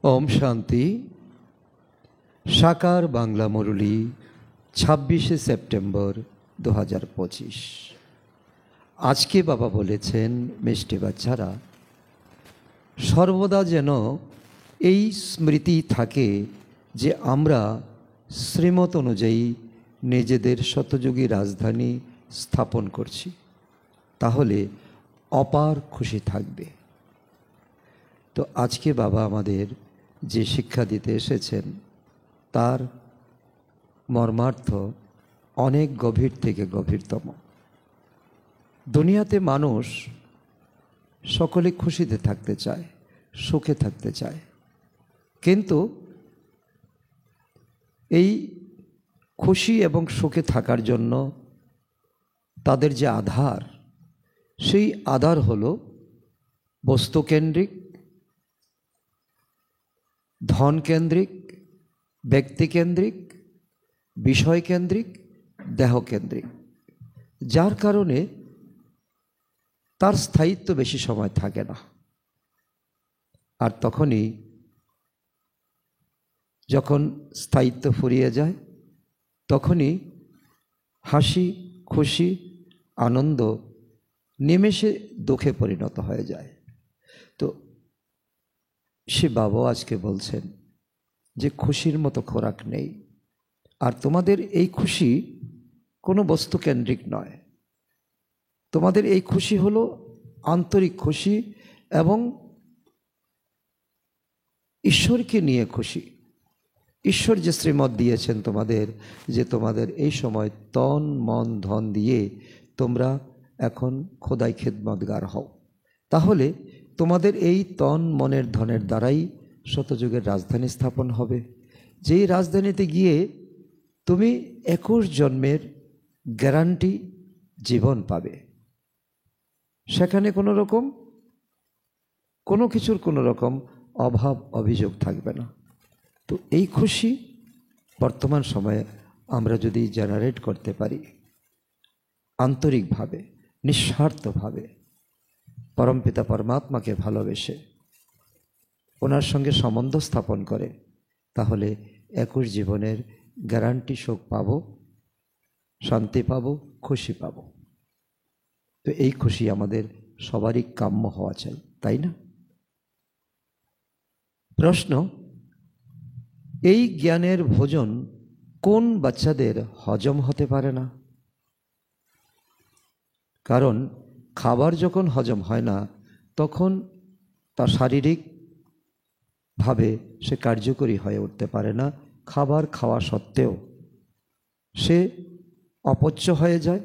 ओम शांति। साकार बांगला मुरली 26 सेप्टेम्बर 2025। आज के बाबा बोलेছেন मिष्टि बाच्चारा सर्वदा जेन এই স্মৃতি থাকে যে আমরা শ্রীমত অনুযায়ী নিজেদের শতযুগী রাজধানী স্থাপন করছি, তাহলে অপার খুশি থাকবে। তো আজকে বাবা আমাদের যে শিক্ষা দিতে এসেছেন তার মর্মার্থ অনেক গভীর থেকে গভীরতম। দুনিয়াতে মানুষ সকলে খুশিতে থাকতে চায়, সুখে থাকতে চায়, কিন্তু এই খুশি এবং সুখে থাকার জন্য তাদের যে আধার, সেই আধার হলো বস্তুকেন্দ্রিক, ধনকেন্দ্রিক, ব্যক্তিকেন্দ্রিক, বিষয়কেন্দ্রিক, দেহকেন্দ্রিক, যার কারণে তার স্থায়িত্ব বেশি সময় থাকে না। আর তখনই যখন স্থায়িত্ব ফুরিয়ে যায় তখনই হাসি, খুশি, আনন্দ নিমেষে দুঃখে পরিণত হয়ে যায়। তো সে বাবা আজকে বলছেন যে খুশির মতো খোরাক নেই, আর তোমাদের এই খুশি কোনো বস্তুকেন্দ্রিক নয়। তোমাদের এই খুশি হলো আন্তরিক খুশি এবং ঈশ্বরকে নিয়ে খুশি। ঈশ্বর যে শ্রীমত দিয়েছেন তোমাদের, যে তোমাদের এই সময় তন মন ধন দিয়ে তোমরা এখন খোদাই খেদমতগার হও, তাহলে তোমাদের এই তন মনের ধনের দ্বারাই শতযুগের রাজধানী স্থাপন হবে। যেই রাজধানীতে গিয়ে তুমি 21 জন্মের গ্যারান্টি জীবন পাবে। সেখানে কোনো কিছুর কোনো রকম অভাব অভিযোগ থাকবে না। তো এই খুশি বর্তমান সময়ে আমরা যদি জেনারেট করতে পারি আন্তরিকভাবে, নিঃস্বার্থভাবে, পরমপিতা পরমাত্মাকে ভালোবেসে ওনার সঙ্গে সম্বন্ধ স্থাপন করে, তাহলে 21 জীবনের গ্যারান্টি সুখ পাবো, শান্তি পাবো, খুশি পাবো। তো এই খুশি আমাদের সবারই কাম্য হওয়া চাই, তাই না? প্রশ্ন, এই জ্ঞানের ভোজন কোন বাচ্চাদের হজম হতে পারে না? কারণ খাবার যখন হজম হয় না তখন তা শারীরিকভাবে সে কার্যকরী হয়ে উঠতে পারে না। খাবার খাওয়া সত্ত্বেও সে অপচ্য হয়ে যায়,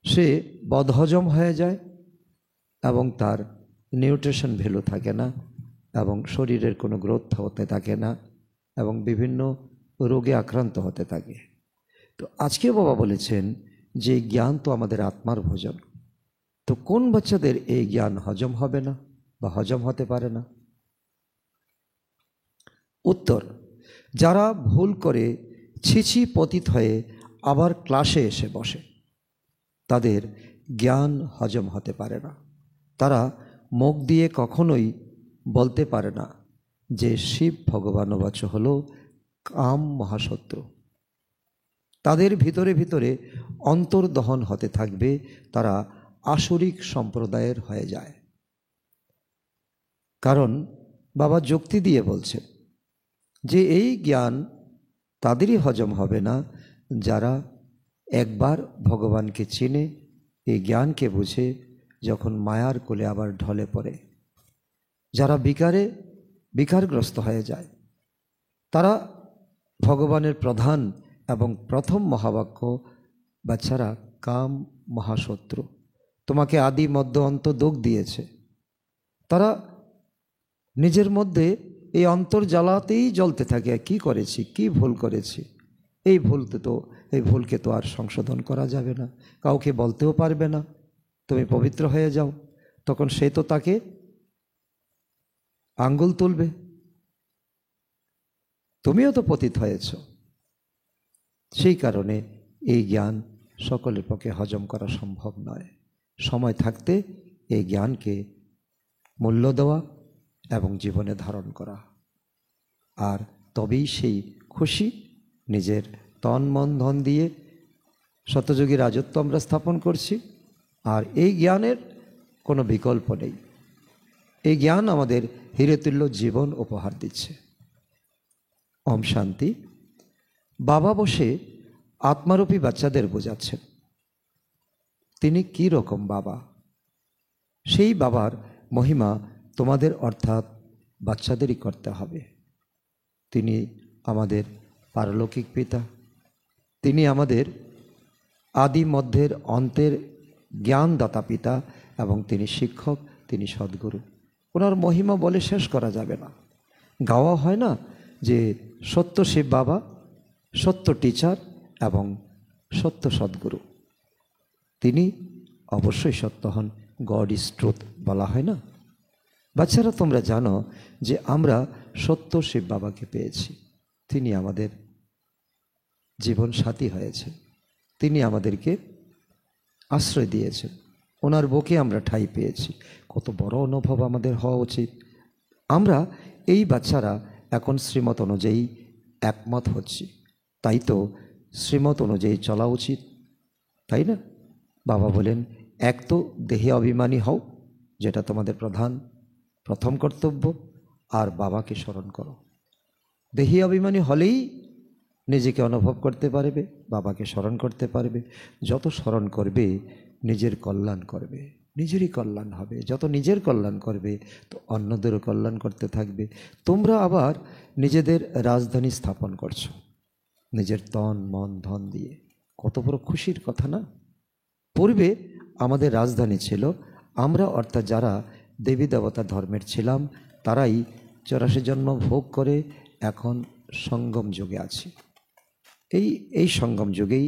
সে বদহজম হয়ে যায় এবং তার নিউট্রিশন ভ্যালু থাকে না এবং শরীরের কোনো গ্রোথ হতে থাকে না এবং বিভিন্ন রোগে আক্রান্ত হতে থাকে। তো আজকে বাবা বলেছেন যে জ্ঞান তো আমাদের আত্মার ভোজন। তো কোন বাচ্চাদের এই জ্ঞান হজম হবে না বা হজম হতে পারে না? উত্তর, যারা ভুল করে ছিছি পতিত হয়ে আবার ক্লাসে এসে বসে, তাদের জ্ঞান হজম হতে পারে না। তারা মুখ দিয়ে কখনোই বলতে পারে না যে শিব ভগবানবাচ হলো কাম মহাশত্রু। তাদের ভিতরে ভিতরে অন্তর্দহন হতে থাকবে, তারা আসরিক সম্প্রদায়ের হয়ে যায়। কারণ বাবা যুক্তি দিয়ে বলছে যে এই জ্ঞান তাদেরই হজম হবে না যারা একবার ভগবানকে চিনে, এই জ্ঞানকে বুঝে যখন মায়ার কোলে আবার ঢলে পড়ে, যারা বিকারগ্রস্ত হয়ে যায়, তারা ভগবানের প্রধান এবং প্রথম মহাবাক্য, বাচ্চারা কাম মহাশত্রু, তোমাকে আদি মধ্য অন্ত দুঃখ দিয়েছে। তারা নিজের মধ্যে এই অন্তর্জ্বালাতেই জ্বলতে থাকে, কি করেছি, কি ভুল করেছি, এই ভুলকে তো আর সংশোধন করা যাবে না, কাউকে বলতেও পারবে না তুমি পবিত্র হয়ে যাও, তখন সে তো তাকে আঙ্গুল তুলবে, তুমিও তো পতিত হয়েছ। সেই কারণে এই জ্ঞান সকলের পক্ষে হজম করা সম্ভব নয়। সময় থাকতে এই জ্ঞানকে মূল্য দেওয়া, এবং জীবনে ধারণ করা। আর তবেই সেই খুশি নিজের তন মন ধন দিয়ে শতযোগী রাজত্ব আমরা স্থাপন করছি। আর এই জ্ঞানের কোনো বিকল্প নেই। এই জ্ঞান আমাদের হিরেতুল্য জীবন উপহার দিচ্ছে। ওম শান্তি। বাবা বসে আত্মারূপী বাচ্চাদের বোঝাচ্ছেন তিনি কি রকম বাবা। সেই বাবার মহিমা তোমাদের অর্থাৎ বাচ্চাদেরই করতে হবে। তিনি আমাদের পারলৌকিক পিতা, তিনি আমাদের আদি মধ্যের অন্তের জ্ঞানদাতা পিতা এবং তিনি শিক্ষক, তিনি সদ্গুরু। ওনার মহিমা বলে শেষ করা যাবে না। গাওয়া হয় না যে সত্য শিব বাবা, সত্য টিচার এবং সত্য সদ্গুরু। তিনি অবশ্যই সত্য হন, গড ইজ ট্রুথ বলা হয় না। বাচ্চারা তোমরা জানো যে আমরা সত্য শিব বাবাকে পেয়েছি। তিনি আমাদের জীবন সাথী হয়েছেন, তিনি আমাদেরকে আশ্রয় দিয়েছেন, ওনার বুকে আমরা ঠাঁই পেয়েছি। কত বড় অনুভব আমাদের হওয়া উচিত। আমরা এই বাচ্চারা এখন শ্রীমত অনুযায়ী একমত হচ্ছি, তাই তো শ্রীমত অনুযায়ী চলা উচিত, তাই না? বাবা বলেন এক তো দেহে অভিমানী হও, যেটা তোমাদের প্রথম কর্তব্য, আর বাবাকে স্মরণ করো। দেহি অভিমানী হলেই নিজেকে অনুভব করতে পারবে, বাবাকে স্মরণ করতে পারবে। যত স্মরণ করবে নিজের কল্যাণ করবে, নিজেরই কল্যাণ হবে। যত নিজের কল্যাণ করবে তো অন্যদেরও কল্যাণ করতে থাকবে। তোমরা আবার নিজেদের রাজধানী স্থাপন করছো নিজের তন মন ধন দিয়ে। কত বড় খুশির কথা না? পূর্বে আমাদের রাজধানী ছিল আমরা, অর্থাৎ যারা দেবী দেবতা ধর্মের ছিলাম তারাই 84 জন্ম ভোগ করে এখন সঙ্গম যুগে আছি। এই সঙ্গম যুগেই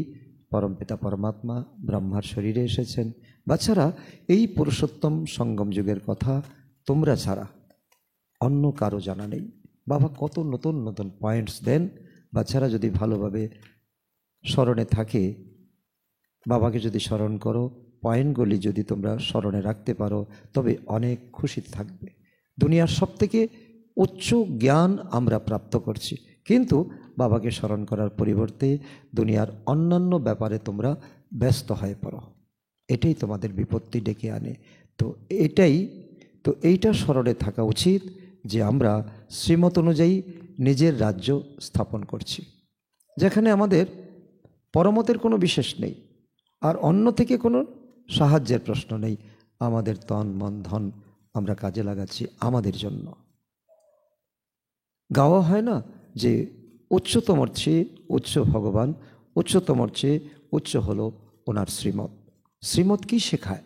পরমপিতা পরমাত্মা ব্রহ্মার শরীরে এসেছেন। বাচ্চারা, এই পুরুষোত্তম সঙ্গম যুগের কথা তোমরা ছাড়া অন্য কারো জানা নেই। বাবা কত নতুন নতুন পয়েন্টস দেন। বাচ্চারা যদি ভালোভাবে স্মরণে থাকে, বাবাকে যদি স্মরণ করো, পয়েন্টগুলি যদি তোমরা স্মরণে রাখতে পারো, তবে অনেক খুশি থাকবে। দুনিয়ার সবথেকে উচ্চ জ্ঞান আমরা প্রাপ্ত করছি, কিন্তু বাবাকে স্মরণ করার পরিবর্তে দুনিয়ার অন্যান্য ব্যাপারে তোমরা ব্যস্ত হয়ে পড়ো। এটাই তোমাদের বিপত্তি ডেকে আনে। তো এইটা স্মরণে থাকা উচিত যে আমরা শ্রীমত অনুযায়ী নিজের রাজ্য স্থাপন করছি, যেখানে আমাদের পরমতের কোনো বিশেষ নেই, আর অন্য থেকে কোনো সাহায্যের প্রশ্ন নেই। আমাদের তন মন ধন আমরা কাজে লাগাচ্ছি আমাদের জন্য। গাওয়া হয় না যে উচ্চতমর চেয়ে উচ্চ ভগবান, উচ্চতমর চেয়ে উচ্চ হলো ওনার শ্রীমত। শ্রীমত কি শেখায়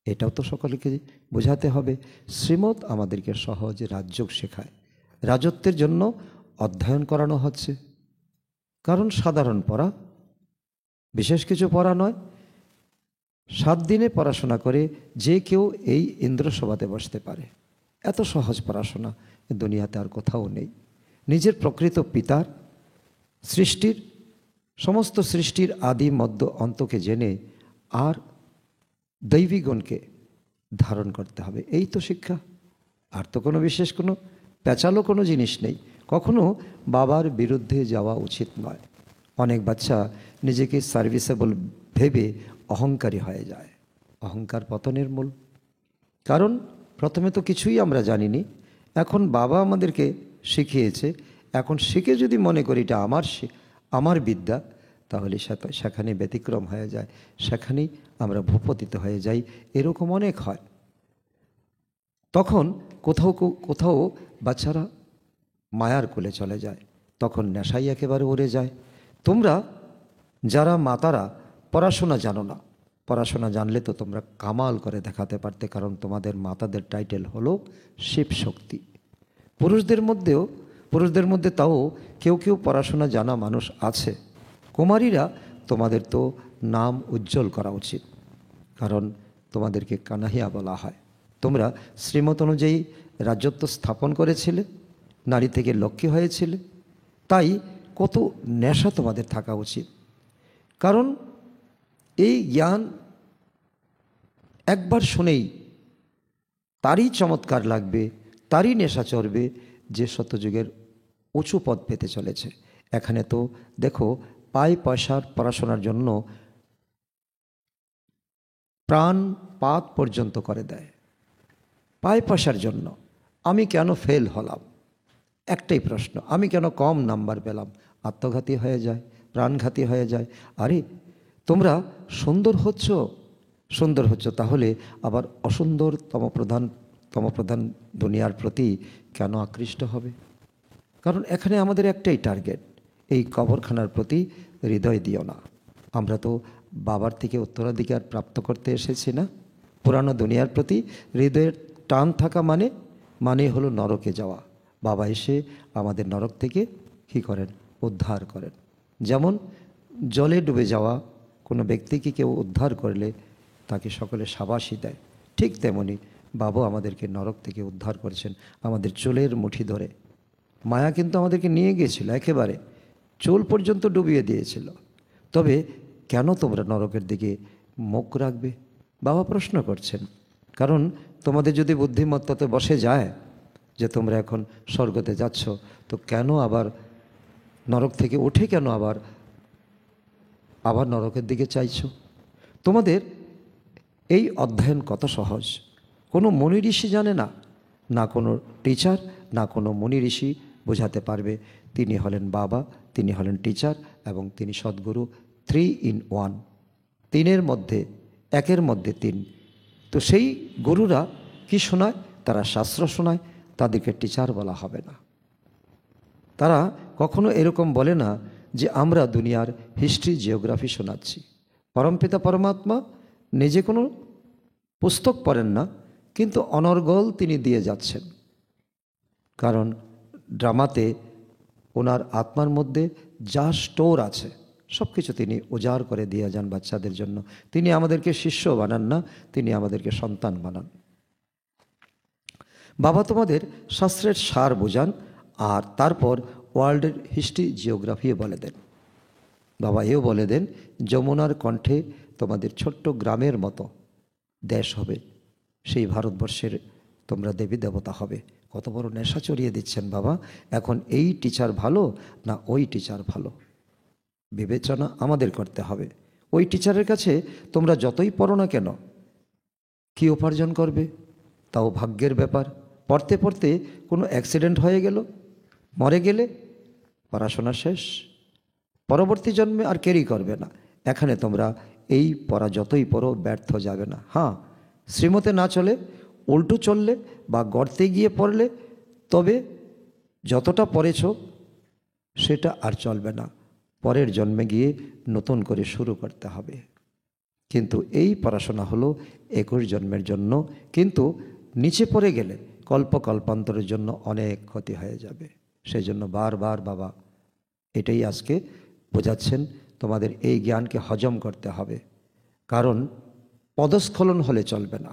এটাও তো সকলকে বোঝাতে হবে। শ্রীমত আমাদেরকে সহজ রাজযোগ শেখায়। রাজত্বের জন্য অধ্যয়ন করানো হচ্ছে, কারণ সাধারণ পড়া, বিশেষ কিছু পড়া নয়। 7 দিনে পড়াশোনা করে যে কেউ এই ইন্দ্রসভাতে বসতে পারে। এত সহজ পড়াশোনা দুনিয়াতে আর কোথাও নেই। নিজের প্রকৃত পিতার সৃষ্টির সমস্ত সৃষ্টির আদি মধ্য অন্তকে জেনে আর দৈবী গুণকে ধারণ করতে হবে, এই তো শিক্ষা। আর তো কোনো বিশেষ কোনো পেঁচালো কোনো জিনিস নেই। কখনো বাবার বিরুদ্ধে যাওয়া উচিত নয়। অনেক বাচ্চা নিজেকে সার্ভিসেবল ভেবে অহংকারী হয়ে যায়। অহংকার পতনের মূল। কারণ প্রথমে তো কিছুই আমরা জানিনি, এখন বাবা আমাদেরকে শিখিয়েছে। এখন শিখে যদি মনে করি এটা আমার বিদ্যা, তাহলে সেখানে ব্যতিক্রম হয়ে যায়, সেখানেই আমরা ভূপতিত হয়ে যাই। এরকম অনেক হয়। তখন কোথাও বাচ্চারা মায়ার কোলে চলে যায়, তখন নেশাই একেবারে উড়ে যায়। তোমরা যারা মাতারা পড়াশোনা জানো না, পড়াশোনা জানলে তো তোমরা কামাল করে দেখাতে পারতে, কারণ তোমাদের মাতাদের টাইটেল হলো শিব শক্তি। পুরুষদের মধ্যে তাও কেউ পড়াশোনা জানা মানুষ আছে। কুমারীরা, তোমাদের তো নাম উজ্জ্বল করা উচিত, কারণ তোমাদেরকে কানাহিয়া বলা হয়। তোমরা শ্রীমত অনুযায়ী রাজত্ব স্থাপন করেছিলে, নারী থেকে লক্ষ্মী হয়েছিলে, তাই কত নেশা তোমাদের থাকা উচিত। কারণ এই জ্ঞান একবার শুনেই তারই চমৎকার লাগবে, তারই নেশা চড়বে যে সত্যযুগের উঁচু পদ পেতে চলেছে। এখানে তো দেখো, পয়সার পড়াশোনার জন্য প্রাণপাত পর্যন্ত করে দেয়। পয়সার জন্য আমি কেন ফেল হলাম, একটাই প্রশ্ন, আমি কেন কম নাম্বার পেলাম, আত্মঘাতী হয়ে যায়, প্রাণঘাতী হয়ে যায়। আরে তোমরা সুন্দর হচ্ছ তাহলে আবার অসুন্দর তমপ্রধান দুনিয়ার প্রতি কেন আকৃষ্ট হবে? কারণ এখানে আমাদের একটাই টার্গেট, এই কবরখানার প্রতি হৃদয় দিও না। আমরা তো বাবার থেকে উত্তরাধিকার প্রাপ্ত করতে এসেছি না? পুরানো দুনিয়ার প্রতি হৃদয়ের টান থাকা মানে হলো নরকে যাওয়া। বাবা এসে আমাদের নরক থেকে কী করেন? উদ্ধার করেন। যেমন জলে ডুবে যাওয়া কোনো ব্যক্তিকে কেউ উদ্ধার করলে তাকে সকলে শাবাশি দেয়, ঠিক তেমনি বাবা আমাদেরকে নরক থেকে উদ্ধার করেছেন আমাদের চুলের মুঠি ধরে। মায়া কিন্তু আমাদেরকে নিয়ে গিয়েছিল, একেবারে চুল পর্যন্ত ডুবিয়ে দিয়েছিল। তবে কেন তোমরা নরকের দিকে মুখ রাখবে? বাবা প্রশ্ন করছেন। কারণ তোমাদের যদি বুদ্ধিমত্তাতে বসে যায় যে তোমরা এখন স্বর্গতে যাচ্ছ, তো কেন আবার নরক থেকে উঠে কেন আবার নরকের দিকে চাইছো? তোমাদের এই অধ্যয়ন কত সহজ, কোনো মুনি ঋষি জানে না, না কোনো টিচার, না কোনো মুনি ঋষি বোঝাতে পারবে। তিনি হলেন বাবা, তিনি হলেন টিচার এবং তিনি সদ্গুরু। 3 in 1, তিনের মধ্যে একের মধ্যে তিন। তো সেই গুরুরা কি শোনায়? তারা শাস্ত্র শোনায়, তাদেরকে টিচার বলা হবে না। তারা কখনো এরকম বলে না যে আমরা দুনিয়ার হিস্ট্রি জিওগ্রাফি শোনাচ্ছি। পরমপিতা পরমাত্মা নিজে কোনো পুস্তক পড়েন না, কিন্তু অনর্গল তিনি দিয়ে যাচ্ছেন। কারণ ড্রামাতে ওনার আত্মার মধ্যে যা স্টোর আছে সব কিছু তিনি উজাড় করে দিয়ে যান বাচ্চাদের জন্য। তিনি আমাদেরকে শিষ্য বানান না, তিনি আমাদেরকে সন্তান বানান। বাবা তোমাদের শাস্ত্রের সার বোঝান আর তারপর ওয়ার্ল্ডের হিস্ট্রি জিওগ্রাফিও বলে দেন। বাবা এও বলে দেন যমুনার কণ্ঠে তোমাদের ছোট্ট গ্রামের মতো দেশ হবে, সেই ভারতবর্ষের তোমরা দেবী দেবতা হবে। কত বড় নেশা চড়িয়ে দিচ্ছেন বাবা। এখন এই টিচার ভালো না ওই টিচার ভালো, বিবেচনা আমাদের করতে হবে। ওই টিচারের কাছে তোমরা যতই পড়ো না কেন, কী উপার্জন করবে? তাও ভাগ্যের ব্যাপার। পড়তে পড়তে কোনো অ্যাক্সিডেন্ট হয়ে গেল, মরে গেলে পড়াশোনা শেষ, পরবর্তী জন্মে আর কেরি করবে না। এখানে তোমরা এই পড়া যতই পড়ো ব্যর্থ যাবে না। হ্যাঁ, শ্রীমতে না চলে উল্টো চললে বা গর্তে গিয়ে পড়লে তবে যতটা পড়েছ সেটা আর চলবে না, পরের জন্মে গিয়ে নতুন করে শুরু করতে হবে। কিন্তু এই পড়াশোনা হলো 21 জন্মের জন্য, কিন্তু নিচে পড়ে গেলে কল্পান্তরের জন্য অনেক ক্ষতি হয়ে যাবে। সেই জন্য বারবার বাবা এটাই আজকে বোঝাচ্ছেন, তোমাদের এই জ্ঞানকে হজম করতে হবে। কারণ পদস্খলন হলে চলবে না।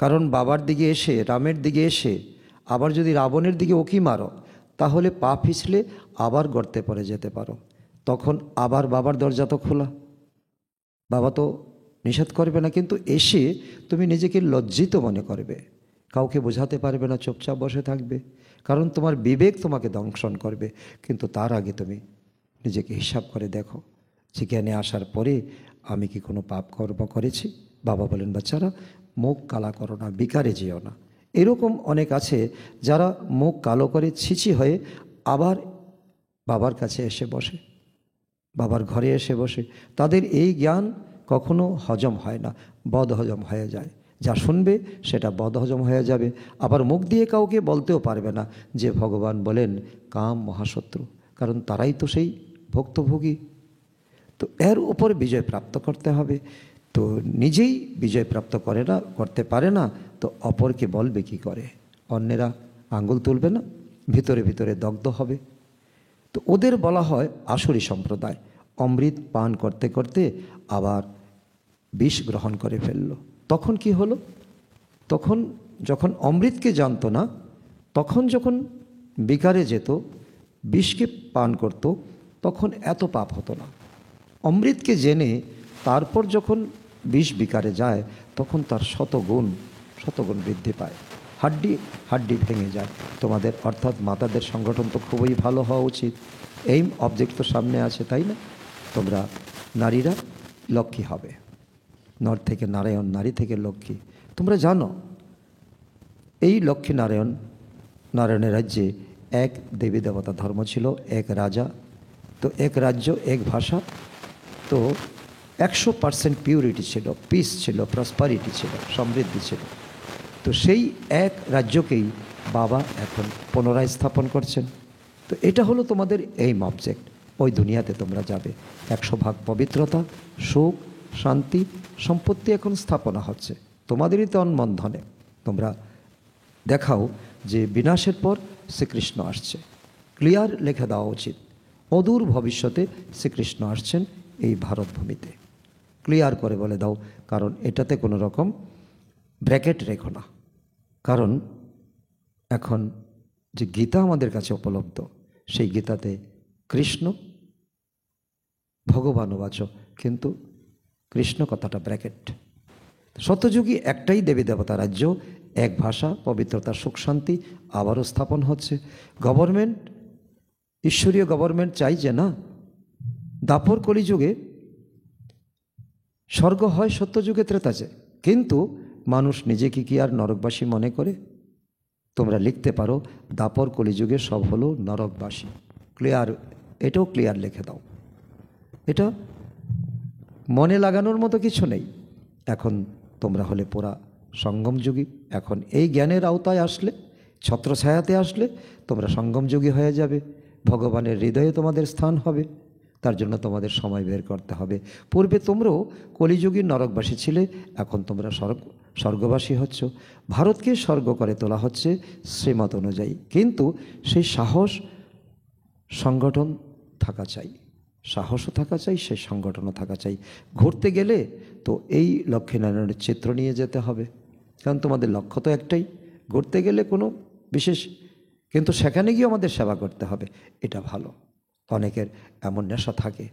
কারণ বাবার দিকে এসে, রামের দিকে এসে আবার যদি রাবণের দিকে ওকি মারো, তাহলে পা পিছলে আবার গর্তে পড়ে যেতে পারো। তখন আবার বাবার দরজা তো খোলা, বাবা তো নিষেধ করবে না, কিন্তু এসে তুমি নিজেকে লজ্জিত মনে করবে, কাউকে বোঝাতে পারবে না, চুপচাপ বসে থাকবে। কারণ তোমার বিবেক তোমাকে দংশন করবে। কিন্তু তার আগে তুমি নিজেকে হিসাব করে দেখো যে জ্ঞানে আসার পরে আমি কি কোনো পাপ কর্ম করেছি? বাবা বলেন, বাচ্চারা মুখ কালা করো না, বিকারে যেও না। এরকম অনেক আছে যারা মুখ কালো করে ছিছি হয়ে আবার বাবার কাছে এসে বসে, বাবার ঘরে এসে বসে। তাদের এই জ্ঞান কখনো হজম হয় না, বদ হজম হয়ে যায়। যা শুনবে সেটা বদ হজম হয়ে যাবে। আবার মুখ দিয়ে কাউকে বলতেও পারবে না যে ভগবান বলেন কাম মহাশত্রু, কারণ তারাই তো সেই ভুক্তভোগী। তো এর উপর বিজয় প্রাপ্ত করতে হবে। তো নিজেই বিজয় প্রাপ্ত করতে পারে না, তো অপরকে বলবে কি করে? অন্যেরা আঙ্গুল তুলবে না, ভিতরে ভিতরে দগ্ধ হবে। তো ওদের বলা হয় আসুরি সম্প্রদায়। অমৃত পান করতে করতে আবার বিষ গ্রহণ করে ফেলল। তখন কি হলো? তখন যখন অমৃতকে জানতো না, তখন যখন বিকারে যেত, বিষকে পান করত, তখন এত পাপ হতো না। অমৃতকে জেনে তারপর যখন বিষ বিকারে যায়, তখন তার শতগুণ বৃদ্ধি পায়। হাড্ডি হাড্ডি ভেঙে যায় তোমাদের, অর্থাৎ মাতাদের সংগঠন তো খুবই ভালো হওয়া উচিত। এইম অবজেক্ট তো সামনে আছে, তাই না? তোমরা নারীরা লক্ষ্মী হবে, নর থেকে নারায়ণ, নারী থেকে লক্ষ্মী। তোমরা জানো এই লক্ষ্মী নারায়ণের রাজ্যে এক দেবী দেবতা ধর্ম ছিল, এক রাজা, তো এক রাজ্য, এক ভাষা, তো 100% পিউরিটি ছিল, পিস ছিল, প্রসপারিটি ছিল, সমৃদ্ধি ছিল। তো সেই এক রাজ্যকেই বাবা এখন পুনরায় স্থাপন করছেন। তো এটা হলো তোমাদের এইম অবজেক্ট। ওই দুনিয়াতে তোমরা যাবে, 100 ভাগ পবিত্রতা, সুখ, শান্তি, সম্পত্তি এখন স্থাপনা হচ্ছে তোমাদেরই তন মন ধনে। তোমরা দেখাও যে বিনাশের পর শ্রীকৃষ্ণ আসছে, ক্লিয়ার লিখে দেওয়া উচিত। অদূর ভবিষ্যতে শ্রীকৃষ্ণ আসছেন এই ভারত ভূমিতে, ক্লিয়ার করে বলে দাও। কারণ এটাতে কোনো রকম ব্র্যাকেট রেখো না, কারণ এখন যে গীতা আমাদের কাছে উপলব্ধ, সেই গীতাতে কৃষ্ণ ভগবানুবাচ, কিন্তু কৃষ্ণ কথাটা ব্র্যাকেট। সত্যযুগী একটাই দেবী দেবতা রাজ্য, এক ভাষা, পবিত্রতা, সুখ, শান্তি আবারও স্থাপন হচ্ছে। গভর্নমেন্ট, ঈশ্বরীয় গভর্নমেন্ট চাই যে না, দাপর কলিযুগে স্বর্গ হয়, সত্যযুগে ত্রেতাযে, কিন্তু মানুষ নিজেকে কি আর নরকবাসী মনে করে? তোমরা লিখতে পারো দাপর কলিযুগে সব হলো নরকবাসী, ক্লিয়ার, এটাও ক্লিয়ার লিখে দাও। এটা মনে লাগানোর মতো কিছু নেই। এখন তোমরা হলে পুরা সঙ্গমযুগী। এখন এই জ্ঞানের আওতায় আসলে, ছত্রছায়াতে আসলে তোমরা সঙ্গমযুগী হয়ে যাবে, ভগবানের হৃদয়ে তোমাদের স্থান হবে। তার জন্য তোমাদের সময় বের করতে হবে। পূর্বে তোমরাও কলিযুগীর নরকবাসী ছিলে, এখন তোমরা স্বর্গবাসী হচ্ছ। ভারতকে স্বর্গ করে তোলা হচ্ছে শ্রীমত অনুযায়ী, কিন্তু সেই সাহস, সংগঠন থাকা চাই, সাহসও থাকা চাই, সেই সংগঠনও থাকা চাই। ঘুরতে গেলে তো এই লক্ষ্মীনারায়ণের চিত্র নিয়ে যেতে হবে, কারণ তোমাদের লক্ষ্য তো একটাই, ঘুরতে গেলে কোনো বিশেষ, কিন্তু সেখানে গিয়ে আমাদের সেবা করতে হবে, এটা ভালো। অনেকের এমন নেশা থাকে।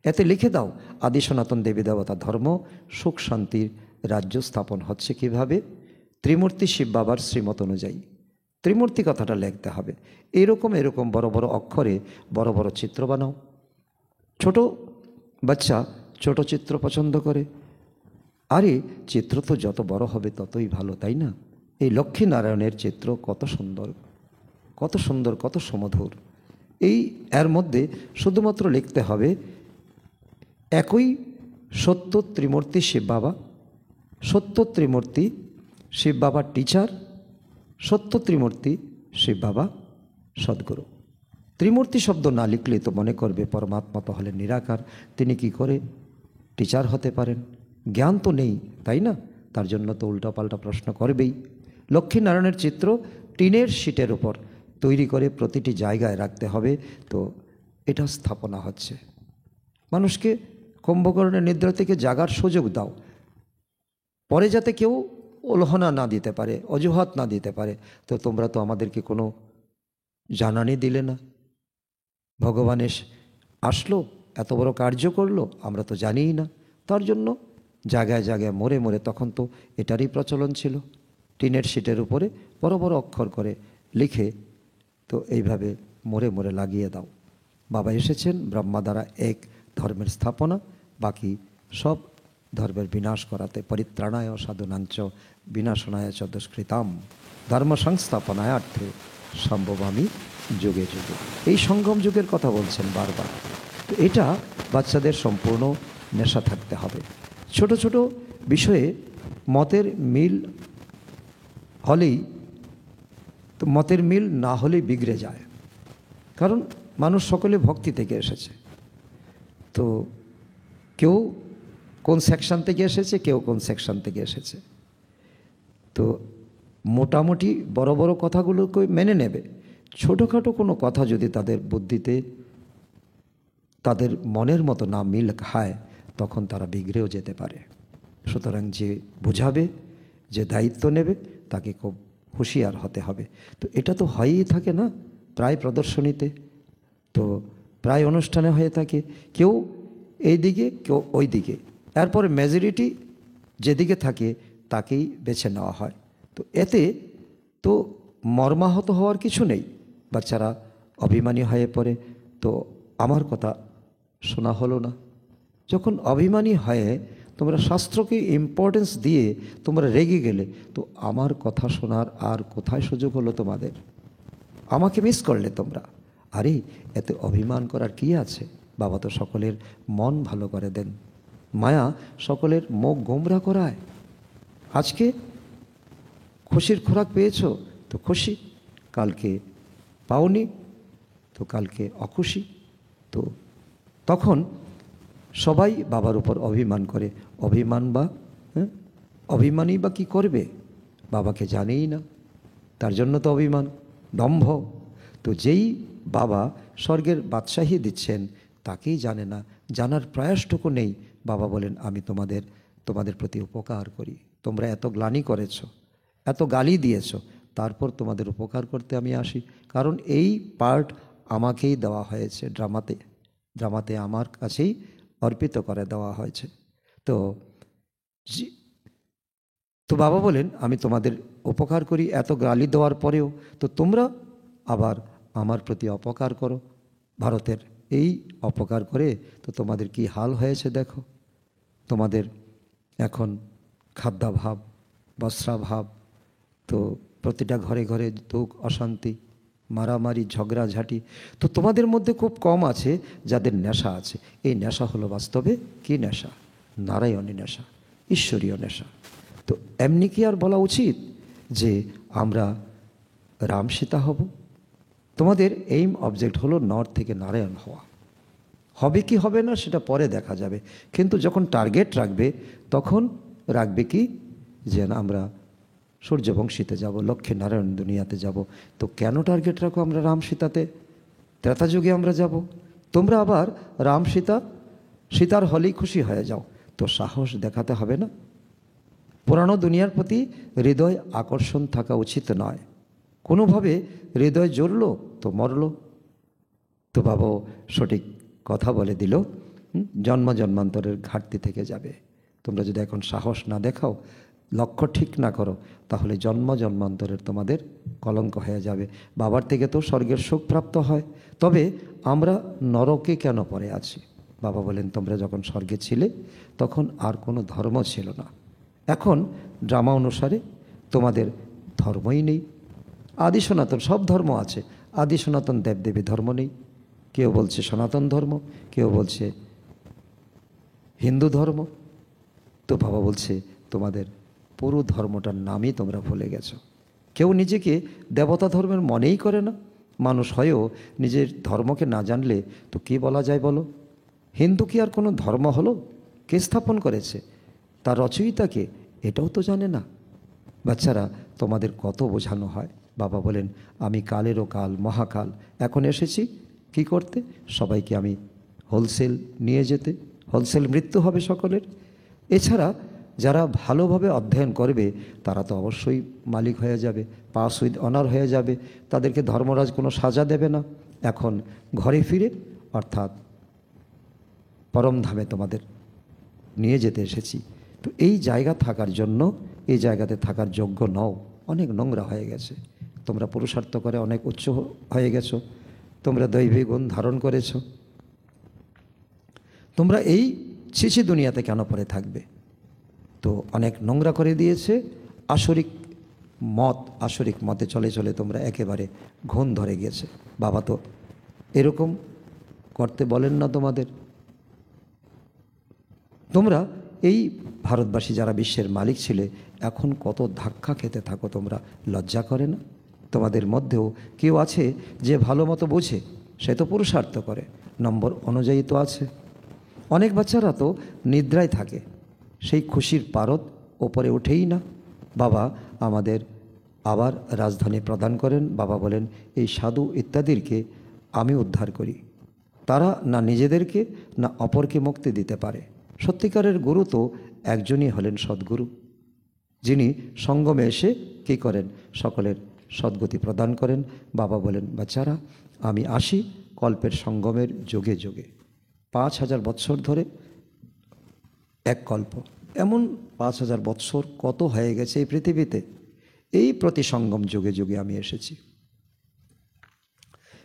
এতে লিখে দাও আদি সনাতন দেবী দেবতা ধর্ম, সুখ শান্তির রাজ্য স্থাপন হচ্ছে কিভাবে? ত্রিমূর্তি শিব বাবার শ্রীমত অনুযায়ী। ত্রিমূর্তি কথাটা লিখতে হবে। এরকম এরকম বড় বড় অক্ষরে বড় বড় চিত্র বানাও। ছোট বাচ্চা ছোট চিত্র পছন্দ করে, আরে চিত্র তো যত বড় হবে ততই ভালো, তাই না? এই লক্ষ্মী নারায়ণের চিত্র কত সুন্দর, কত সুন্দর, কত সুমধুর। এই এর মধ্যে শুধুমাত্র লিখতে হবে একই সত্য ত্রিমূর্তি শিব বাবা, সত্য ত্রিমূর্তি শিব বাবার টিচার, সত্য ত্রিমূর্তি শিব বাবা সদ্গুরু। ত্রিমূর্তি শব্দ না লিখলে তো মনে করবে পরমাত্মা তো হলেন নিরাকার, তিনি কি করে টিচার হতে পারেন? জ্ঞান তো নেই, তাই না? তার জন্য তো উল্টাপাল্টা প্রশ্ন করবেই। লক্ষ্মীনারায়ণের চিত্র টিনের শিটের উপর তৈরি করে প্রতিটি জায়গায় রাখতে হবে। তো এটা স্থাপনা হচ্ছে। মানুষকে কুম্ভকর্ণের নিদ্রা থেকে জাগার সুযোগ দাও, পরে যাতে কেউ ওলহনা না দিতে পারে, অজুহাত না দিতে পারে। তো তোমরা তো আমাদেরকে কোনো জানানি দিলে না, ভগবান আসলো, এত বড় কার্য করলো, আমরা তো জানিই না। তার জন্য জায়গায় জায়গায় মোড়ে মোড়ে, তখন তো এটারই প্রচলন ছিল, টিনের শিটের উপরে বড় বড় অক্ষর করে লিখে, তো এইভাবে মোড়ে মোড়ে লাগিয়ে দাও। বাবা এসেছেন ব্রহ্মা দ্বারা এক ধর্মের স্থাপনা, বাকি সব ধর্মের বিনাশ করাতে। পরিত্রাণায় সাধুনাঞ্চ বিনাশনায় চ দুষ্কৃতাম ধর্ম সংস্থাপনায় অর্থে সম্ভবামী যুগে যুগে। এই সঙ্গম যুগের কথা বলছেন বারবার। তো এটা বাচ্চাদের সম্পূর্ণ নেশা থাকতে হবে। ছোট ছোট বিষয়ে মতের মিল হলেই, তো মতের মিল না হলেই বিগড়ে যায়, কারণ মানুষ সকলে ভক্তি থেকে এসেছে। তো কেউ কোন সেকশন থেকে এসেছে, কেউ কোন সেকশন থেকে এসেছে। তো মোটামুটি বড় বড় কথাগুলোকে মেনে নেবে, ছোটোখাটো কোনো কথা যদি তাদের বুদ্ধিতে, তাদের মনের মতো না মিল খায়, তখন তারা বিগড়েও যেতে পারে। সুতরাং যে বোঝাবে, যে দায়িত্ব নেবে, তাকে খুব হুঁশিয়ার হতে হবে। তো এটা তো হয়েই থাকে না, প্রায় প্রদর্শনীতে, তো প্রায় অনুষ্ঠানে হয়ে থাকে, কেউ এই দিকে কেউ ওই দিকে, এরপরে মেজরিটি যেদিকে থাকে তাকেই বেছে নেওয়া হয়। তো এতে তো মর্মাহত হওয়ার কিছু নেই। বাচ্চারা অভিমানী হয়ে পড়ে, তো আমার কথা শোনা হলো না। যখন অভিমানী হয়ে তোমরা শাস্ত্রকে ইম্পর্টেন্স দিয়ে তোমরা রেগে গেলে, তো আমার কথা শোনার আর কোথায় সুযোগ হলো তোমাদের? আমাকে মিস করলে তোমরা। আরে এতে অভিমান করার কি আছে? বাবা তো সকলের মন ভালো করে দেন। মায়া সকলের মুখ গোমরা করায়। আজকে খুশির খোরাক পেয়েছো তো খুশি, কালকে পাওনি তো কালকে অখুশি। তো তখন সবাই বাবার উপর অভিমান করে। অভিমান বা অভিমানী বা কী করবে? বাবাকে জানেই না, তার জন্য তো অভিমান, দম্ভ। তো যেই বাবা স্বর্গের বাদশাহী দিচ্ছেন তাকেই জানে না, জানার প্রয়াসটুকু নেই। বাবা বলেন আমি তোমাদের প্রতি উপকার করি। তোমরা এত গ্লানি করেছ, এত গালি দিয়েছ, তারপর তোমাদের উপকার করতে আমি আসি। কারণ এই পার্ট আমাকেই দেওয়া হয়েছে, ড্রামাতে আমার কাছেই অর্পিত করে দেওয়া হয়েছে। তো তো বাবা বলেন আমি তোমাদের উপকার করি, এত গালি দেওয়ার পরেও তো তোমরা আবার আমার প্রতি অপকার করো। ভারতের এই অপকার করে তো তোমাদের কি হাল হয়েছে দেখো। তোমাদের এখন খাদ্যাভাব, বস্ত্রাভাব, তো প্রতিটা ঘরে ঘরে দুঃখ, অশান্তি, মারামারি, ঝগড়াঝাটি। তো তোমাদের মধ্যে খুব কম আছে যাদের নেশা আছে। এই নেশা হলো বাস্তবে কি নেশা? নারায়ণী নেশা, ঈশ্বরীয় নেশা। তো এমনি কি আর বলা উচিত যে আমরা রাম সীতা হব? তোমাদের এইম অবজেক্ট হলো নর্থ থেকে নারায়ণ হওয়া। হবে কি হবে না সেটা পরে দেখা যাবে, কিন্তু যখন টার্গেট রাখবে তখন রাখবে কি যে না আমরা সূর্যবংশীতে যাব, লক্ষ্মী নারায়ণ দুনিয়াতে যাব। তো কেন টার্গেট রাখো আমরা রাম সীতাতে? ত্রেতা যুগে আমরা যাব, তোমরা আবার রাম সীতার হলেই খুশি হয়ে যাও। তো সাহস দেখাতে হবে না? পুরানো দুনিয়ার প্রতি হৃদয় আকর্ষণ থাকা উচিত নয়। কোনোভাবে হৃদয় জ্বললো তো মরলো। তো বাবা সঠিক কথা বলে দিল, জন্ম জন্মান্তরের ঘাটতি থেকে যাবে। তোমরা যদি এখন সাহস না দেখাও, লক্ষ্য ঠিক না করো, তাহলে জন্ম জন্মান্তরের তোমাদের কলঙ্ক হয়ে যাবে। বাবার থেকে তো স্বর্গের সুখ প্রাপ্ত হয়, তবে আমরা নরকে কেন পড়ে আছি? বাবা বলেন তোমরা যখন স্বর্গে ছিলে তখন আর কোনো ধর্ম ছিল না। এখন ড্রামা অনুসারে তোমাদের ধর্মই নেই। আদি সনাতন সব ধর্ম আছে, আদি সনাতন দেবদেবী ধর্ম নেই। কেউ বলছে সনাতন ধর্ম, কেউ বলছে হিন্দু ধর্ম। তো বাবা বলছে তোমাদের পুরো ধর্মটার নামই তোমরা ভুলে গেছো। কেউ নিজেকে দেবতা ধর্মের মনেই করে না। মানুষ হয়েও নিজের ধর্মকে না জানলে তো কী বলা যায় বলো? হিন্দু কি আর কোনো ধর্ম হলো? কে স্থাপন করেছে? তার রচয়িতাকে এটাও তো জানে না। বাচ্চারা তোমাদের কত বোঝানো হয়। বাবা বলেন আমি কালেরও কাল, মহাকাল, এখন এসেছি কি করতে? সবাইকে আমি হোলসেল নিয়ে যেতে। হোলসেল মৃত্যু হবে সকলের। এছাড়া যারা ভালোভাবে অধ্যয়ন করবে তারা তো অবশ্যই মালিক হয়ে যাবে, পাস উইথ অনার হয়ে যাবে। তাদেরকে ধর্মরাজ কোনো সাজা দেবে না। এখন ঘরে ফিরে অর্থাৎ পরমধামে তোমাদের নিয়ে যেতে এসেছি। তো এই জায়গা থাকার জন্য, এই জায়গাতে থাকার যোগ্য নও, অনেক নোংরা হয়ে গেছে। তোমরা পুরুষার্থ করে অনেক উচ্চ হয়ে গেছো, তোমরা দৈবী গুণ ধারণ করেছ। তোমরা এই ছিছি দুনিয়াতে কেন পড়ে থাকবে? তো অনেক নোংরা করে দিয়েছে। আসরিক মতে চলে চলে তোমরা একেবারে ঘুণ ধরে গেছে। বাবা তো এরকম করতে বলেন না তোমাদের। তোমরা এই ভারতবাসী যারা বিশ্বের মালিক ছিলে, এখন কত ধাক্কা খেতে থাকো তোমরা, লজ্জা করে না? তোমাদের মধ্যেও কেউ আছে যে ভালো মতো বোঝে, সে তো পুরুষার্থ করে, নম্বর অনুযায়ী তো আছে। অনেক বাচ্চারা তো নিদ্রায় থাকে, সেই খুশির পারদ ওপরে ওঠেই না। বাবা আমাদের আবার রাজধানী প্রদান করেন। বাবা বলেন এই সাধু ইত্যাদিরকে আমি উদ্ধার করি। তারা না নিজেদেরকে না অপরকে মুক্তি দিতে পারে। সত্যিকারের গুরু তো একজনই হলেন সদ্গুরু, যিনি সঙ্গমে এসে কী করেন? সকলের সদ্গতি প্রদান করেন। বাবা বলেন বাচ্চারা আমি আসি কল্পের সঙ্গমের যোগে যোগে। 5000 বৎসর ধরে এক কল্প, এমন 5000 বৎসর কত হয়ে গেছে এই পৃথিবীতে। এই প্রতিসঙ্গম যুগে যুগে আমি এসেছি।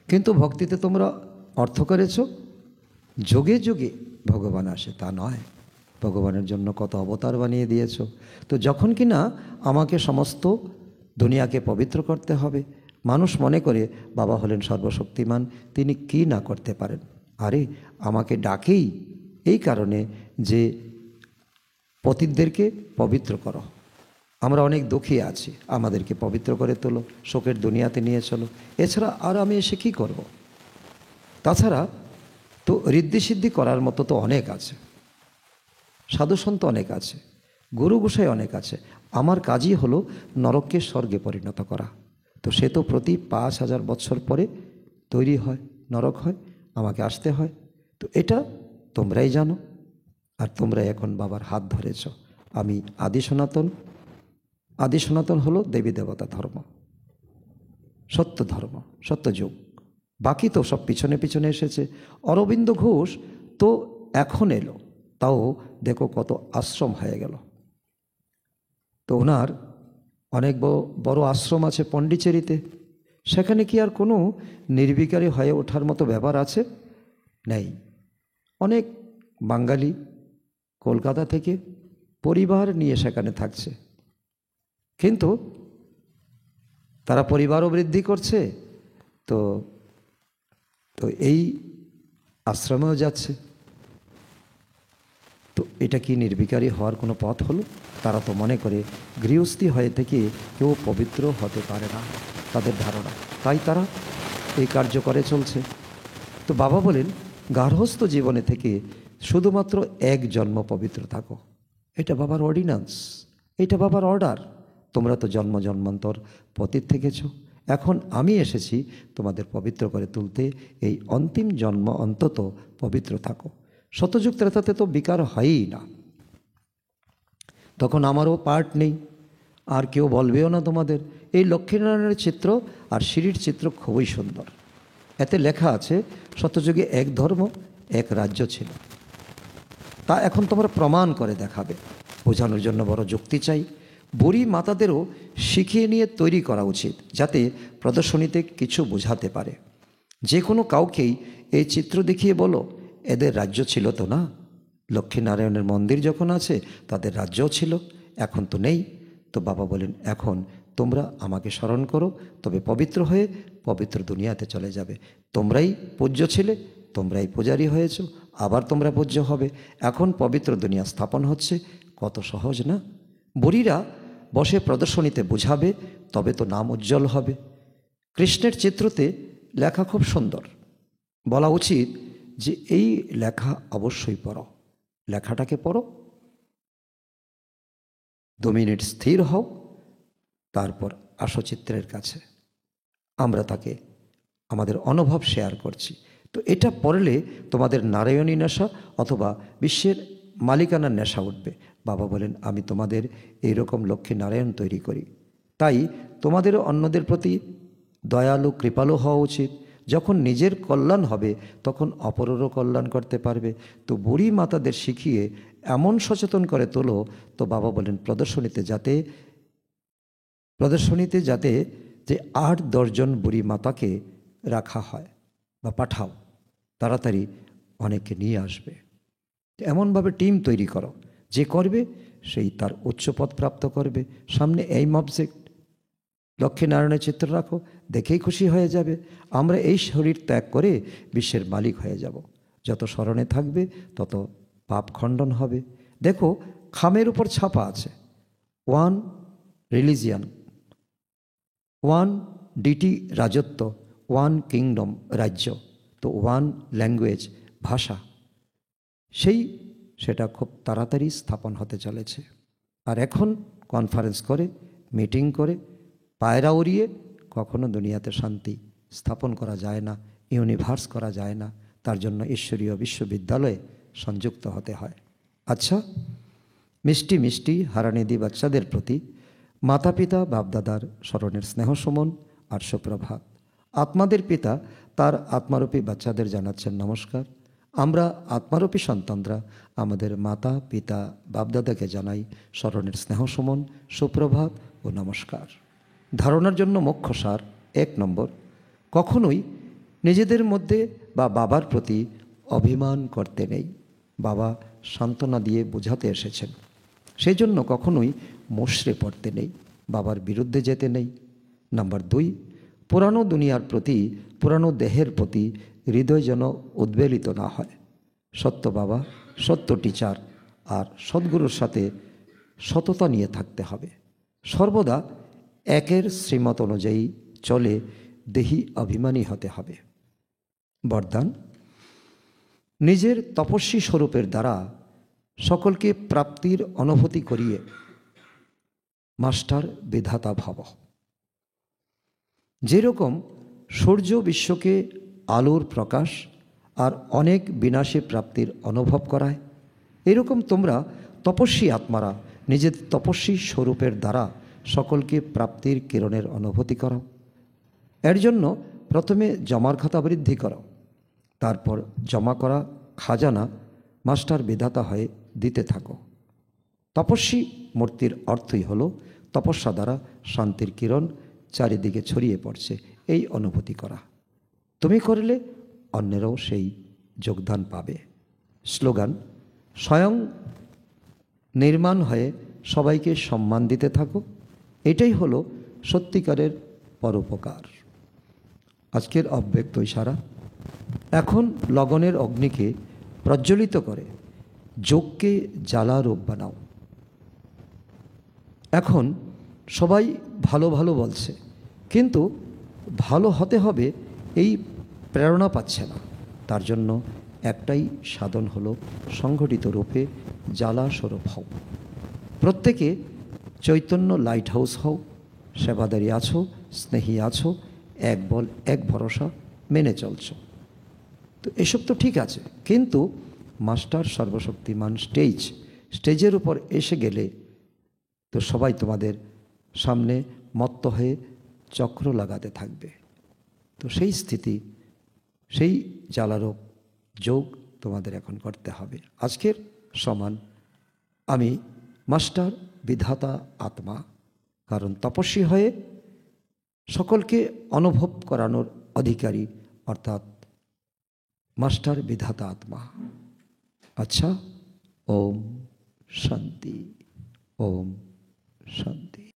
কিন্তু ভক্তিতে তোমরা অর্থ করেছ যুগে যুগে ভগবান আসে, তা নয়। ভগবানের জন্য কত অবতার বানিয়ে দিয়েছ। তো যখন কি না আমাকে সমস্ত দুনিয়াকে পবিত্র করতে হবে, মানুষ মনে করে বাবা হলেন সর্বশক্তিমান, তিনি কি না করতে পারেন। আরে আমাকে ডাকেই এই কারণে যে পতিতদেরকে পবিত্র করো। আমরা অনেক দুঃখী আছি, আমাদেরকে পবিত্র করে তোলো, শোকের দুনিয়াতে নিয়ে চলো। এছাড়া আর আমি এসে কী করব? তাছাড়া তো ঋদ্ধি সিদ্ধি করার মতো তো অনেক আছে, সাধুসন্ত অনেক আছে, গুরু গোসাই অনেক আছে। আমার কাজই হলো নরককে স্বর্গে পরিণত করা। তো সে তো প্রতি 5000 বছর পরে তৈরি হয়, নরক হয়, আমাকে আসতে হয়। তো এটা তোমরাই জানো, আর তোমরাই এখন বাবার হাত ধরেছ। আমি আদি সনাতন। আদি সনাতন হলো দেবী দেবতা ধর্ম, সত্য ধর্ম, সত্যযুগ। বাকি তো সব পিছনে পিছনে এসেছে। অরবিন্দ ঘোষ তো এখন এলো, তাও দেখো কত আশ্রম হয়ে গেল। তো ওনার অনেক বড় আশ্রম আছে পণ্ডিচেরিতে। সেখানে কি আর কোনো নির্বিকারী হয়ে ওঠার মতো ব্যাপার আছে? নেই। অনেক বাঙালি কলকাতা থেকে পরিবার নিয়ে সেখানে থাকছে, কিন্তু তারা পরিবারও বৃদ্ধি করছে, তো তো এই আশ্রমেও যাচ্ছে। তো এটা কি নির্বিকারী হওয়ার কোনো পথ হলো? তারা তো মনে করে গৃহস্থী হয়ে থেকে কেউ পবিত্র হতে পারে না, তাদের ধারণা। তাই তারা এই কার্য করে চলছে। তো বাবা বলেন গার্হস্থ্য জীবনে থেকে শুধুমাত্র এক জন্ম পবিত্র থাকো। এটা বাবার অর্ডিন্যান্স, এটা বাবার অর্ডার। তোমরা তো জন্ম জন্মান্তর পতিত থেকেছ, এখন আমি এসেছি তোমাদের পবিত্র করে তুলতে। এই অন্তিম জন্ম অন্তত পবিত্র থাকো। শতযুগ ত্রেতাতে তো বিকার হয়ই না, তখন আমারও পার্ট নেই, আর কেউ বলবেও না তোমাদের। এই লক্ষ্মীনারায়ণের চিত্র আর সিঁড়ির চিত্র খুবই সুন্দর। এতে লেখা আছে শতযুগে এক ধর্ম এক রাজ্য ছিল। তা এখন তোমরা প্রমাণ করে দেখাবে। বোঝানোর জন্য বড় যুক্তি চাই। বুড়ি মাতাদেরও শিখিয়ে নিয়ে তৈরি করা উচিত, যাতে প্রদর্শনীতে কিছু বোঝাতে পারে। যে কোনো কাউকেই এই চিত্র দেখিয়ে বলো এদের রাজ্য ছিল তো না, লক্ষ্মীনারায়ণের মন্দির যখন আছে তাদের রাজ্যও ছিল, এখন তো নেই। তো বাবা বলেন এখন তোমরা আমাকে স্মরণ করো, তবে পবিত্র হয়ে পবিত্র দুনিয়াতে চলে যাবে। তোমরাই পূজ্য ছিলে, তোমরাই পূজারী হয়েছ, আবার তোমরা পূজ্য হবে। এখন পবিত্র দুনিয়া স্থাপন হচ্ছে, কত সহজ না? বুড়িরা বসে প্রদর্শনীতে বুঝাবে, তবে তো নাম উজ্জ্বল হবে। কৃষ্ণের চিত্রতে লেখা খুব সুন্দর। বলা উচিত যে এই লেখা অবশ্যই পড়ো, লেখাটাকে পড়ো, 2 মিনিট স্থির হও, তারপর আসো চিত্রের কাছে। আমরা তাকে আমাদের অনুভব শেয়ার করছি। তো এটা পড়লে তোমাদের নারায়ণী নেশা অথবা বিশ্বের মালিকানার নেশা উঠবে। বাবা বলেন আমি তোমাদের এইরকম লক্ষ্মী নারায়ণ তৈরি করি। তাই তোমাদেরও অন্যদের প্রতি দয়ালু কৃপালু হওয়া উচিত। যখন নিজের কল্যাণ হবে তখন অপরেরও কল্যাণ করতে পারবে। তো বুড়ি মাতাদের শিখিয়ে এমন সচেতন করে তোলো। তো বাবা বলেন প্রদর্শনীতে যাতে যে 8-10 জন বুড়ি মাতাকে রাখা হয় বা পাঠাও, তাড়াতাড়ি অনেকে নিয়ে আসবে। এমনভাবে টিম তৈরি করো, যে করবে সেই তার উচ্চ পদ প্রাপ্ত করবে। সামনে এইম অবজেক্ট লক্ষ্মীনারায়ণের চিত্র রাখো, দেখেই খুশি হয়ে যাবে। আমরা এই শরীর ত্যাগ করে বিশ্বের মালিক হয়ে যাব। যত স্মরণে থাকবে তত পাপ খণ্ডন হবে। দেখো খামের উপর ছাপা আছে 1 রিলিজিয়ান, 1 ডিটি রাজত্ব, 1 কিংডম রাজ্য, তো 1 ল্যাঙ্গুয়েজ ভাষা। সেটা খুব তাড়াতাড়ি স্থাপন হতে চলেছে। আর এখন কনফারেন্স করে, মিটিং করে, পায়রা উড়িয়ে কখনো দুনিয়াতে শান্তি স্থাপন করা যায় না, ইউনিভার্স করা যায় না। তার জন্য ঈশ্বরীয় বিশ্ববিদ্যালয়ে সংযুক্ত হতে হয়। আচ্ছা, মিষ্টি মিষ্টি হারানিধি বাচ্চাদের প্রতি মাতা পিতা বাপদাদার স্মরণের স্নেহ সুমন আর সুপ্রভাত। আত্মাদের পিতা তার আত্মারূপী বাচ্চাদের জানাচ্ছেন নমস্কার। আমরা আত্মারূপী সন্তানরা আমাদের মাতা পিতা বাপদাদাকে জানাই স্মরণের স্নেহ সুমন, সুপ্রভাত ও নমস্কার। ধারণার জন্য মুখ্য সার 1 নম্বর, কখনোই নিজেদের মধ্যে বা বাবার প্রতি অভিমান করতে নেই। বাবা সান্ত্বনা দিয়ে বোঝাতে এসেছেন, সেই জন্য কখনোই মশরে পড়তে নেই, বাবার বিরুদ্ধে যেতে নেই। নাম্বার 2, পুরানো দুনিয়ার প্রতি, পুরানো দেহের প্রতি হৃদয় যেন উদ্বেলিত না হয়। সত্য বাবা, সত্য টিচার আর সদ্গুরুর সাথে সততা নিয়ে থাকতে হবে। সর্বদা একের শ্রীমত অনুযায়ী চলে দেহি অভিমানী হতে হবে। বরদান, নিজের তপস্বী স্বরূপের দ্বারা সকলকে প্রাপ্তির অনুভূতি করিয়ে মাস্টার বিধাতা ভাব। যেরকম সূর্য বিশ্বকে আলোর প্রকাশ আর অনেক বিনাশী প্রাপ্তির অনুভব করায়, এরকম তোমরা তপস্বী আত্মারা নিজের তপস্বী স্বরূপের দ্বারা সকলকে প্রাপ্তির কিরণের অনুভূতি করো। এর জন্য প্রথমে জমার খাতা বৃদ্ধি করো, তারপর জমা করা খাজানা মাস্টার বিধাতা হয়ে দিতে থাকো। তপস্বী মূর্তির অর্থই হলো তপস্যা দ্বারা শান্তির কিরণ চারিদিকে ছড়িয়ে পড়ছে, এই অনুভূতি করা। তুমি করলে অন্যেরাও সেই যোগদান পাবে। স্লোগান, স্বয়ং নির্মাণ হয়ে সবাইকে সম্মান দিতে থাকো, এটাই হলো সত্যিকারের পরোপকার। আজকের অব্যক্ত ইশারা, এখন লগনের অগ্নিকে প্রজ্বলিত করে যোগকে জ্বালারূপ বানাও। এখন সবাই ভালো ভালো বলছে, কিন্তু ভালো হতে হবে এই প্রেরণা পাচ্ছে না। তার জন্য একটাই সাধন হলো সংগঠিত রূপে জ্বালা স্বরূপ হও। প্রত্যেকে চৈতন্য লাইট হাউস হও, সেবাদারি আছো, স্নেহী আছো, এক বল এক ভরসা মেনে চলছ। তো এসব তো ঠিক আছে, কিন্তু মাস্টার সর্বশক্তিমান স্টেজের উপর এসে গেলে তো সবাই তোমাদের সামনে মত্ত হয়ে চক্র লাগাতে থাকবে। তো সেই স্থিতি, সেই জ্বালারোপ যোগ তোমাদের এখন করতে হবে। আজকের সমান আমি মাস্টার বিধাতা আত্মা, কারণ তপস্বী হয়ে সকলকে অনুভব করানোর অধিকারী, অর্থাৎ মাস্টার বিধাতা আত্মা। আচ্ছা, ওম শান্তি, ওম শান্তি।